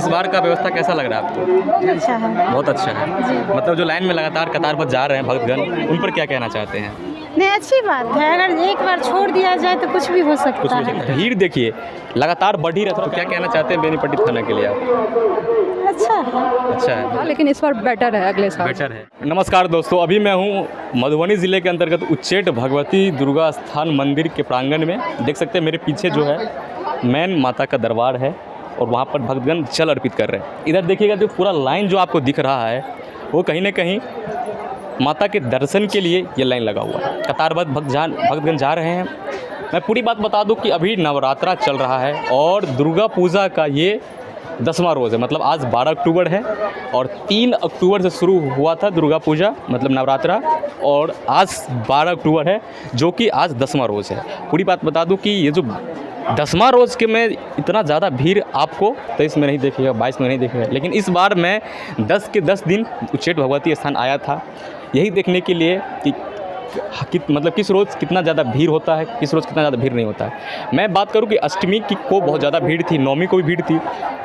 बार का व्यवस्था कैसा लग रहा है आपको? अच्छा है। बहुत अच्छा है। मतलब जो लाइन में लगातार कतार पर जा रहे हैं भक्तगण, उन पर क्या कहना चाहते हैं? नहीं, अच्छी बात है। अगर एक बार छोड़ दिया जाए तो कुछ भी हो कुछ सकता भी है। भीड़ देखिए लगातार बढ़ ही रहा, तो क्या कहना चाहते हैं बेनीपट्टी थाना के लिए आप? अच्छा है। अच्छा है, हाँ, लेकिन इस बार बेटर है अगले साल। बेटर है। नमस्कार दोस्तों, अभी मैं हूँ मधुबनी ज़िले के अंतर्गत उच्चैठ भगवती दुर्गा स्थान मंदिर के प्रांगण में। देख सकते हैं मेरे पीछे जो है मैन माता का दरबार है और वहाँ पर भक्तगण जल अर्पित कर रहे हैं। इधर देखिएगा जो पूरा लाइन जो आपको दिख रहा है वो कहीं ना कहीं माता के दर्शन के लिए ये लाइन लगा हुआ है। कतारबद्ध भक्तगण जा रहे हैं। मैं पूरी बात बता दूं कि अभी नवरात्रा चल रहा है और दुर्गा पूजा का ये 10वां रोज़ है। मतलब आज 12 अक्टूबर है और 3 अक्टूबर से शुरू हुआ था दुर्गा पूजा मतलब नवरात्रा, और आज 12 अक्टूबर है जो कि आज 10वां रोज़ है। पूरी बात बता दूं कि ये जो 10वां रोज़ के में इतना ज़्यादा भीड़ आपको 23 में नहीं देखेगा, 22 में नहीं देखेगा, लेकिन इस बार मैं 10 के 10 दिन उच्चैठ भगवती स्थान आया था यही देखने के लिए कि मतलब किस रोज़ कितना ज़्यादा भीड़ होता है, किस रोज़ कितना ज़्यादा भीड़ नहीं होता है। मैं बात करूं कि अष्टमी की को बहुत ज़्यादा भीड़ थी, नवमी को भी भीड़ थी।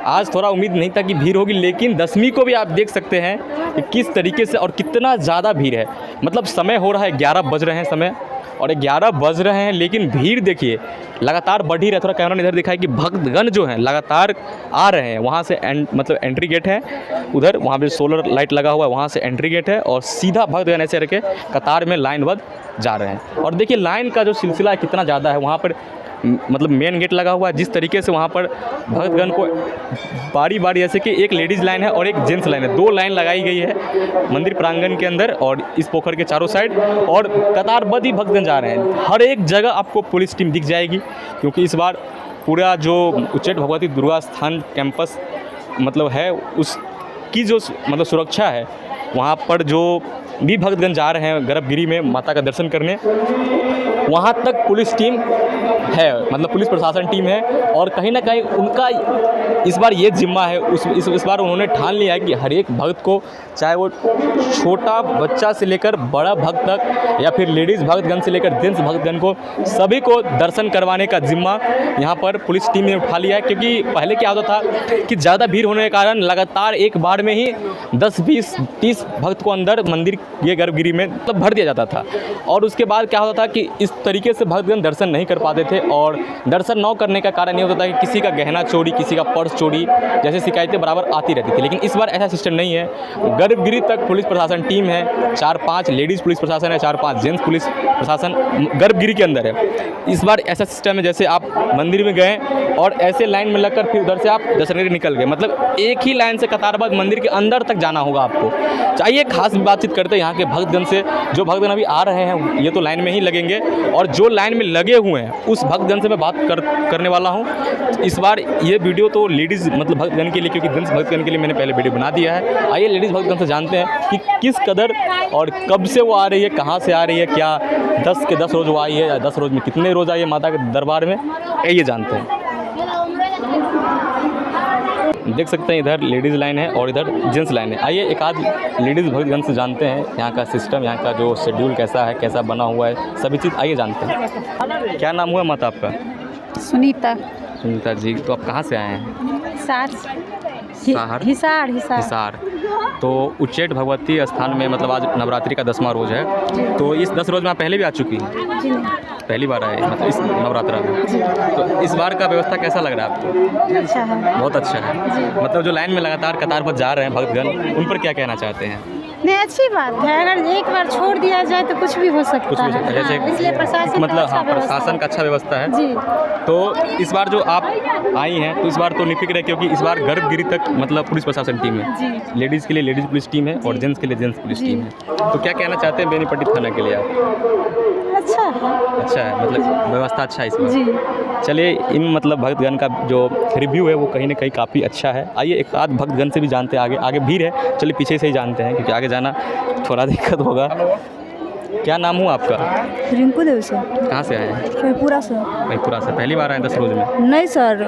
आज थोड़ा उम्मीद नहीं था कि भीड़ होगी, लेकिन 10वीं को भी आप देख सकते हैं कि किस तरीके से और कितना ज़्यादा भीड़ है। मतलब समय हो रहा है 11 बज रहे हैं समय, और 11 बज रहे हैं लेकिन भीड़ देखिए लगातार बढ़ ही रहा है। थोड़ा कैमरा ने इधर दिखाया कि भक्तगण जो हैं लगातार आ रहे हैं। वहाँ से मतलब एंट्री गेट है उधर, वहाँ पे सोलर लाइट लगा हुआ है, वहाँ से एंट्री गेट है और सीधा भक्तगण ऐसे रखे कतार में लाइनबद्ध जा रहे हैं। और देखिए लाइन का जो सिलसिला कितना ज़्यादा है। वहाँ पर मतलब मेन गेट लगा हुआ है, जिस तरीके से वहाँ पर भक्तगण को बारी बारी ऐसे कि एक लेडीज़ लाइन है और एक जेंट्स लाइन है, 2 लाइन लगाई गई है मंदिर प्रांगण के अंदर और इस पोखर के चारों साइड, और कतारबद्ध ही भक्तगण जा रहे हैं। हर एक जगह आपको पुलिस टीम दिख जाएगी, क्योंकि इस बार पूरा जो उच्चैठ भगवती दुर्गा स्थान कैंपस मतलब है उसकी जो मतलब सुरक्षा है, वहाँ पर जो भी भक्तगण जा रहे हैं गर्भगिरी में माता का दर्शन करने, वहाँ तक पुलिस टीम है, मतलब पुलिस प्रशासन टीम है। और कहीं ना कहीं उनका इस बार ये जिम्मा है, इस बार उन्होंने ठान लिया है कि हर एक भक्त को, चाहे वो छोटा बच्चा से लेकर बड़ा भक्त तक या फिर लेडीज़ भक्तगण से लेकर जेंट्स भक्तगण को, सभी को दर्शन करवाने का जिम्मा यहाँ पर पुलिस टीम ने उठा लिया है। क्योंकि पहले क्या होता था कि ज़्यादा भीड़ होने के कारण लगातार एक बार में ही 10, 20, 30 भक्त को अंदर मंदिर ये गर्भगिरी में मतलब भर दिया जाता था, और उसके बाद क्या होता था कि इस तरीके से भक्तगण दर्शन नहीं कर पाते थे। और दर्शन न करने का कारण ये होता था कि किसी का गहना चोरी, किसी का पर्स चोरी जैसे शिकायतें बराबर आती रहती थी। लेकिन इस बार ऐसा सिस्टम नहीं है। गर्भगिरी तक पुलिस प्रशासन टीम है, 4-5 लेडीज़ पुलिस प्रशासन है, 4-5 जेंट्स पुलिस प्रशासन गर्भगिरी के अंदर है। इस बार ऐसा सिस्टम है जैसे आप मंदिर में गए और ऐसे लाइन में लगकर फिर उधर से आप दर्शन करके निकल गए, मतलब एक ही लाइन से कतारबद्ध मंदिर के अंदर तक जाना होगा आपको। चाहिए खास बातचीत करते हैं यहाँ के भक्तगण से। जो भक्तगण अभी आ रहे हैं ये तो लाइन में ही लगेंगे, और जो लाइन में लगे हुए हैं उस भक्तगण से मैं बात करने वाला हूँ। इस बार ये वीडियो तो लेडीज़ मतलब भक्तगण के लिए, क्योंकि जेंट्स भक्तगण के लिए मैंने पहले वीडियो बना दिया है। आइए लेडीज़ भक्तगण से जानते हैं कि किस कदर और कब से वो आ रही है, कहाँ से आ रही है, क्या 10 के 10 रोज़ वो आई है या 10 रोज़ में कितने रोज़ आई है माता के दरबार में, ये जानते हैं। देख सकते हैं इधर लेडीज़ लाइन है और इधर जेंट्स लाइन है। आइए एक आध लेडीज़ भक्तगण से जानते हैं यहाँ का सिस्टम, यहाँ का जो शेड्यूल कैसा है, कैसा बना हुआ है, सभी चीज़ आइए जानते हैं। क्या नाम हुआ माता आपका? सुनीता। सुनीता जी, तो आप कहाँ से आए हैं? हिसार। तो उच्चैठ भगवती स्थान में मतलब आज नवरात्रि का 10वां रोज़ है, तो इस 10 रोज़ में आप पहले भी आ चुकी हैं? पहली बार आए मतलब इस नवरात्रा में। तो इस बार का व्यवस्था कैसा लग रहा है आपको? अच्छा है। बहुत अच्छा है। मतलब जो लाइन में लगातार कतार पर जा रहे हैं भक्तगण, उन पर क्या कहना चाहते हैं? नहीं, अच्छी बात है। अगर एक बार छोड़ दिया जाए तो कुछ भी हो सकता है। जैसे हाँ, इसलिए प्रशासन मतलब हाँ, प्रशासन का अच्छा व्यवस्था है जी। तो इस बार जो आप आई हैं तो इस बार तो निफिक्र है, क्योंकि इस बार गर्भगिरी तक मतलब पुलिस प्रशासन टीम है। लेडीज़ के लिए लेडीज़ पुलिस टीम है और जेंट्स के लिए जेंट्स पुलिस टीम है। तो क्या कहना चाहते हैं बेनीपट्टी थाना के लिए आप? अच्छा है। अच्छा है, मतलब व्यवस्था अच्छा है इसमें। जी। चलिए इन मतलब भक्तगण का जो रिव्यू है वो कहीं ना कहीं काफ़ी अच्छा है। आइए एक आध भक्तगण से भी जानते हैं। आगे भीड़ है, चलिए पीछे से ही जानते हैं क्योंकि आगे जाना थोड़ा दिक्कत होगा। क्या नाम हुआ आपका? रिंकू देव से कहाँ से आए हैं? पूरा सर महीपुरा से। पहली बार आए 10 रोज़ में? नहीं सर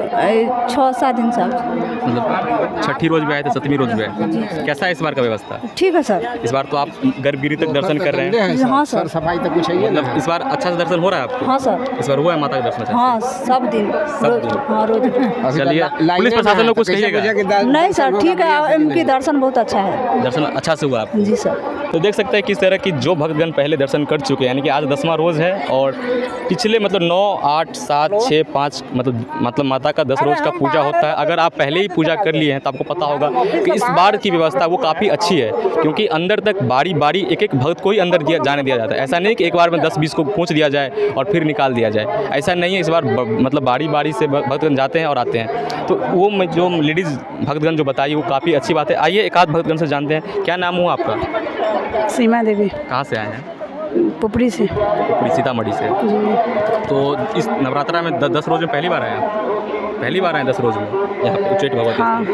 6-7 दिन से मतलब छठी रोज़ भी आए थे, 7वीं रोज़ भी आए थे। कैसा है इस बार का व्यवस्था? ठीक है सर। इस बार तो आप गर्भगिरी तक दर्शन कर रहे हैं। हाँ सर। सफाई तो कुछ है मतलब इस बार अच्छा से दर्शन हो रहा है आपको? हाँ सर। इस बार हुआ है माता का दर्शन? हाँ सब दिन दिन? हाँ रोज। चलिए, पुलिस प्रशासन लोग कुछ कहिएगा? नहीं सर ठीक है, इनकी दर्शन बहुत अच्छा है। दर्शन अच्छा से हुआ आपको? जी सर। तो देख सकते हैं किस तरह की जो भक्तगण पहले दर्शन कर चुके हैं, यानी कि आज 10वां रोज़ है और पिछले मतलब 9, 8, 7, 6, 5 मतलब माता का 10 रोज़ का पूजा होता है। अगर आप पहले ही पूजा कर लिए हैं तो आपको पता होगा कि इस बार की व्यवस्था वो काफ़ी अच्छी है, क्योंकि अंदर तक बारी बारी एक भक्त को ही अंदर जाने दिया जाता है। ऐसा नहीं कि एक बार में 10-20 को पहुँच दिया जाए और फिर निकाल दिया जाए, ऐसा नहीं है। इस बार मतलब बारी बारी से भक्तगण जाते हैं और आते हैं। तो वो जो लेडीज़ भक्तगण जो बताइए वो काफ़ी अच्छी बात है। आइए एक आध भक्तगण से जानते हैं। क्या नाम हुआ आपका? सीमा देवी। कहाँ से आए हैं? पुपरी से। पुपरी सीतामढ़ी से। तो इस नवरात्रा में 10 रोज़ में पहली बार आए हैं? पहली बार आए 10 रोज़ में यहाँ पे उच्चैठ भगवती? हाँ।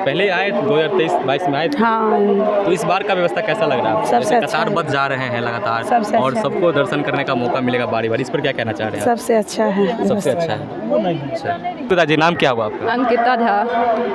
पहले आए 2023-22 में आए थे? हाँ। तो इस बार का व्यवस्था कैसा लग रहा है? सबसे अच्छा कतार बद जा रहे हैं लगातार सबसे और अच्छा सबको दर्शन करने का मौका मिलेगा बारी बारी, इस पर क्या कहना चाह रहे हैं? सबसे अच्छा है। सबसे अच्छा है। अच्छा, पिताजी नाम क्या हुआ आपका? अंकिता झा।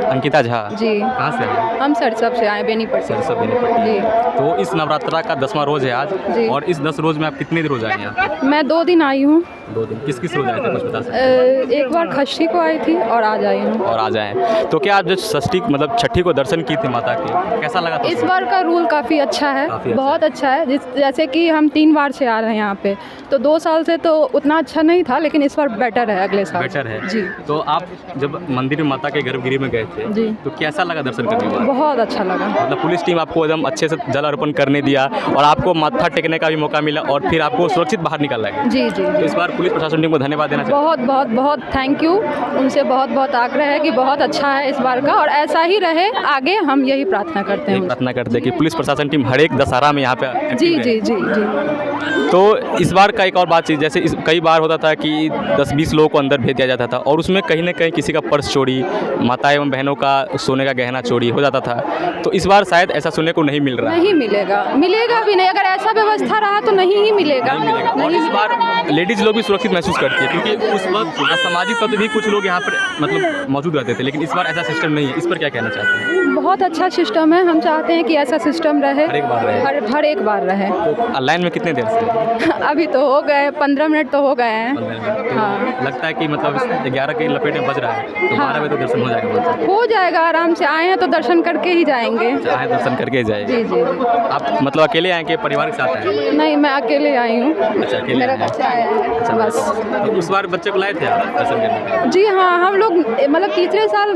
अंकिता झा जी। कहाँ से आए? हम सरसब से आए, बेनीपट्टी। सरसब बेनीपट्टी। जी। तो इस नवरात्रा का 10वां रोज़ है आज जी। और इस 10 रोज़ में आप कितने रोज़ आए यहाँ? मैं 2 दिन आई हूँ। 2 दिन। किस किस रोज़ आए थे कुछ बता सकते हैं? एक बार षष्ठी को आई थी और आज आई हूँ। और आ जाए तो क्या आप जब षष्ठी मतलब छठी को दर्शन की थी माता के, कैसा लगा था? इस बार का रूल काफ़ी अच्छा है, काफ़ी अच्छा बहुत अच्छा है। जैसे कि हम 3 बार से आ रहे हैं यहाँ पे, तो 2 साल से तो उतना अच्छा नहीं था, लेकिन इस बार बेटर है अगले साल। बेटर है जी। तो आप जब मंदिर में माता के गर्भगृह में गए थे जी। तो कैसा लगा दर्शन करने के बाद? बहुत अच्छा लगा। मतलब पुलिस टीम आपको एकदम अच्छे से जल अर्पण करने दिया और आपको माथा टेकने का भी मौका मिला और फिर आपको सुरक्षित बाहर निकाला गया? जी जी। तो इस बार पुलिस प्रशासन टीम को धन्यवाद देना चाहिए। बहुत बहुत बहुत थैंक यू, उनसे बहुत बहुत आग्रह है कि बहुत अच्छा है इस बार का और ऐसा ही रहे आगे, हम यही प्रार्थना करते हैं। प्रार्थना करते हैं कि पुलिस प्रशासन टीम हर एक दशहरा में यहाँ पे जी एक्टिव जी रहे। जी जी। तो इस बार का एक और बात चीज़, जैसे कई बार होता था कि 10-20 लोगों को अंदर भेज दिया जाता था और उसमें कहीं ना कहीं किसी का पर्स चोरी, माता एवं बहनों का सोने का गहना चोरी हो जाता था। तो इस बार शायद ऐसा सुनने को नहीं मिल रहा है। नहीं मिलेगा, मिलेगा भी नहीं। अगर ऐसा व्यवस्था रहा तो नहीं ही मिलेगा। और इस बार लेडीज़ लोग भी सुरक्षित महसूस करती है, क्योंकि उस वक्त असामाजिक तत्व भी कुछ लोग यहाँ पर मतलब मौजूद रहते थे, लेकिन इस बार ऐसा सिस्टम नहीं है। इस पर क्या कहना चाहते हैं? बहुत अच्छा सिस्टम है, हम चाहते हैं कि ऐसा सिस्टम रहे, हर एक बार रहे। हर एक बार रहे। तो लाइन में कितने देर से? अभी तो हो गए 15 मिनट तो हो गए हैं। 15 मिनट। तो हाँ। लगता है कि मतलब 11 के लपेट में बज रहा है तो हाँ। 12 बजे तो दर्शन हो जाएगा? हो जाएगा आराम से। आए हैं तो दर्शन करके ही जाएंगे। चाहे दर्शन करके जाएंगे। जी जी। आप मतलब अकेले आए कि परिवार के साथ आए? नहीं, मैं अकेले आई हूँ। अच्छा, अकेले मेरा आए हैं। बच्चा आया है। अच्छा, बस। तो उस बार बच्चे को लाए थे आप दर्शन करने? जी हाँ, हम लोग मतलब तीसरे साल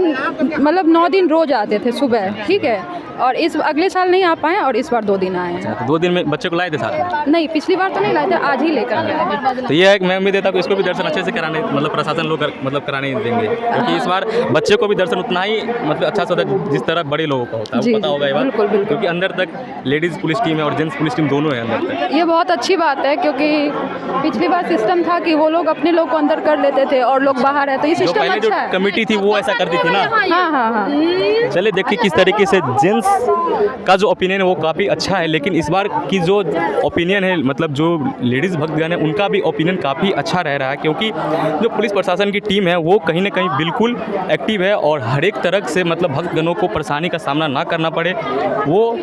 मतलब 9 दिन रोज आते थे सुबह, ठीक है, और इस अगले साल नहीं आ पाए और इस बार 2 दिन आए हैं। तो 2 दिन में बच्चे को लाए थे साथ में? नहीं, पिछली बार तो नहीं लाए थे, आज ही लेकर आए हैं। तो ये है कि मैं उम्मीद देता हूँ कि इसको भी दर्शन अच्छे से कराने मतलब प्रशासन लोग मतलब कराने ही देंगे, क्योंकि इस बार बच्चे को भी दर्शन उतना ही मतलब अच्छा से होता है जिस तरह बड़े लोगों का होता है। जी, पता होगा ये बात? बिल्कुल, बिल्कुल। क्योंकि अंदर तक लेडीज़ पुलिस टीम है और जेंट्स पुलिस टीम दोनों है अंदर तक। ये बहुत अच्छी बात है, क्योंकि पिछली बार सिस्टम था कि वो लोग अपने लोग को अंदर कर लेते थे और लोग बाहर है, तो ये जो सिस्टम पहले जो अच्छा है। कमेटी थी वो ऐसा करती थी ना। हाँ हाँ हाँ। चलिए देखिए किस तरीके से जेंट्स का जो ओपिनियन है वो काफ़ी अच्छा है, लेकिन इस बार की जो ओपिनियन है मतलब जो लेडीज़ भक्तगण है उनका भी ओपिनियन काफ़ी अच्छा रह रहा है, क्योंकि जो पुलिस प्रशासन की टीम है वो कहीं ना कहीं बिल्कुल एक्टिव है और हर एक तरह से मतलब भक्तगणों को परेशानी का सामना ना करना पड़े, वो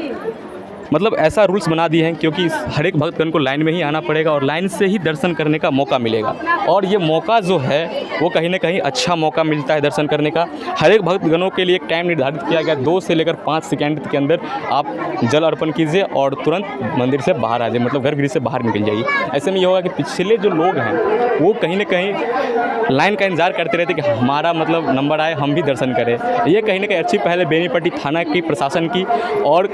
मतलब ऐसा रूल्स बना दिए हैं, क्योंकि हर एक भक्तगण को लाइन में ही आना पड़ेगा और लाइन से ही दर्शन करने का मौका मिलेगा। और ये मौका जो है वो कहीं ना कहीं अच्छा मौका मिलता है दर्शन करने का। हर एक भक्तगणों के लिए एक टाइम निर्धारित किया गया, 2 से लेकर 5 सेकंड के अंदर आप जल अर्पण कीजिए और तुरंत मंदिर से बाहर आ जाइए, मतलब गर्भगृह से बाहर निकल जाइए। ऐसे में ये होगा कि पिछले जो लोग हैं वो कहीं ना कहीं लाइन का इंतजार करते रहते कि हमारा मतलब नंबर आए, हम भी दर्शन करें। ये कहीं ना कहीं अच्छी पहल है बेनीपट्टी थाना की प्रशासन की और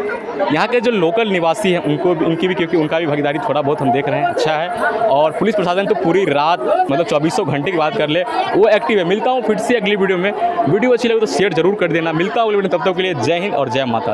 यहाँ के जो लोकल निवासी हैं उनकी भी, क्योंकि उनका भी भागीदारी थोड़ा बहुत हम देख रहे हैं अच्छा है। और पुलिस प्रशासन तो पूरी रात मतलब 2400 घंटे की बात कर ले वो एक्टिव है। मिलता हूँ फिर से अगली वीडियो में। वीडियो अच्छी लगे तो शेयर जरूर कर देना। मिलता हूँ अगली वीडियो, तब तक के लिए जय हिंद और जय माता।